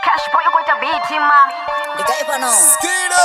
Cash boy with a beat him man. Skino,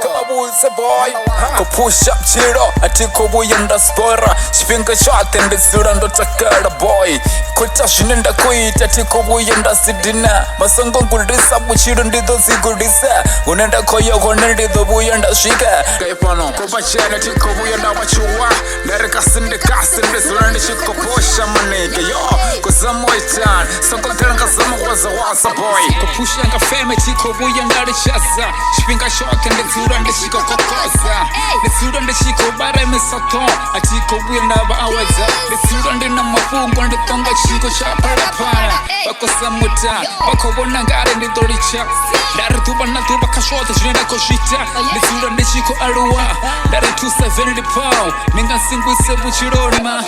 kabuza boy, ko push up chiro, atiko buyenda spora, spinga shot and the surando takara boy. Kucha shinenda kuita atiko buyenda sidina, masongo ngulisa buchiro ndido zigulisa, unenda koyo konende do buyenda shika. Kaipano, kubachana atiko buyenda bachuwa, nereka sinde kasinde surandi shiko pusha maneke yo, kuzamoitan, songo teranga zama waza boy. Ko push yanga fame atiko buyenda chaza, spinga shock and the surandi shiko kokosa, the surandi shiko bare misaton, atiko buyenda ba awaza, the surandi na mafungo and the tonga shiko chapara para, bako samuta, bako bonangare ndi doricha, dare tuba na tuba kashota jinenda koshita, the surandi shiko aruwa, dare 270 pound, ninga singu sebu chirorima,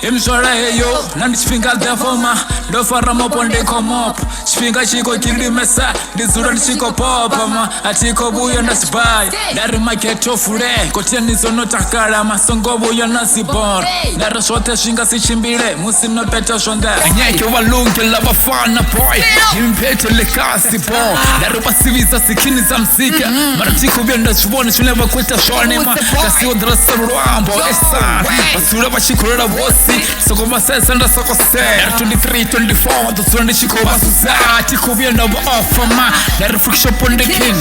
imzora heyo, nandi spinga defoma, do faramo ponde komop, spinga shiko kindi mesa, the surandi shiko popa ma, atiko buyenda spy, dare maketo fure, kotieni zono takara, masongo buyenda sibor, dare shote shinga sichimbire, musino peta shonda, anyeke walunge lava fana boy, impete le kasi bo, dare basiviza sikini za msika, maratiko byenda chubone chuneva kweta shonema, kasi odrasa ruambo esa, basura bachikorera bosi, soko basesa nda soko se, 23, 24, the surandi shiko basusa, atiko byenda ba ofama, dare friction on the king.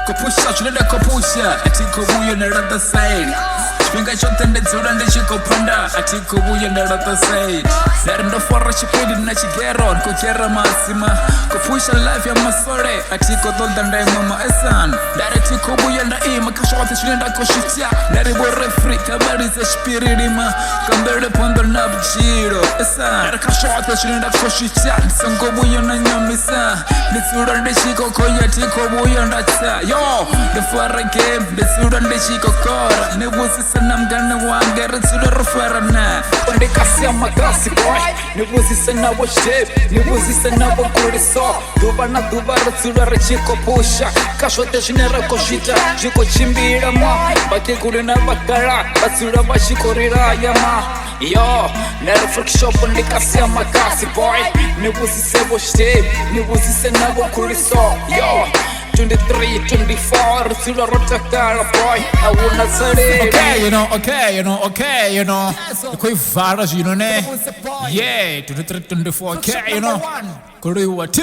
Kopusha chunenda kopusha, atiko buyenda rada side. Spinga shot and the surandi shiko panda, atiko buyenda rada side. Dare ndo fora chipedi na chigeron, kokera masima. Kopusha life ya masore, atiko dolda ndai mama esan. Dare atiko buyenda ima, kashwate chunenda koshitya. Dare bo refri, kabari za shpiririma. Kambere pondo na bchiro, esan. Dare kashwate chunenda koshitya, nisongo buyenda nyamisa. Nisurandi shiko koya tiko buyenda tsa. Yo, the fara game, the surandi shiko kora. Nebusi sana mgane wangere tsura fara na. Onde kasi makasi boy. Nebusi sana wa shape, nebusi sana wa kuriso. Duba na duba tsura chiko pusha. Kashote shinera koshita, chiko chimbira ma. Baki kulina bakara, batsura bashiko rira yama. Yo, nero friction onde kasi makasi boy. Nebusi sebo shape, nebusi sana wa kuriso. Yo. 23, 24, Sula Rotakara boy, I wanna say okay, you know. The quick virus, you know, yeah, 23, 24, okay, you know. Korewa T,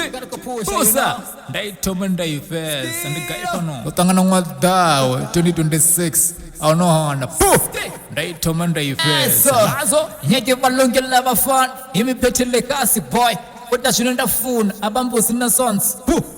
Posa, Day Toman Day Fest, and the guy from Otangana Dao, 2026. I know on the poof, Day Toman Day Fest. So, you balloon lava fun, you me petty like boy, what does you know the phone, a bamboo in the sons, poof.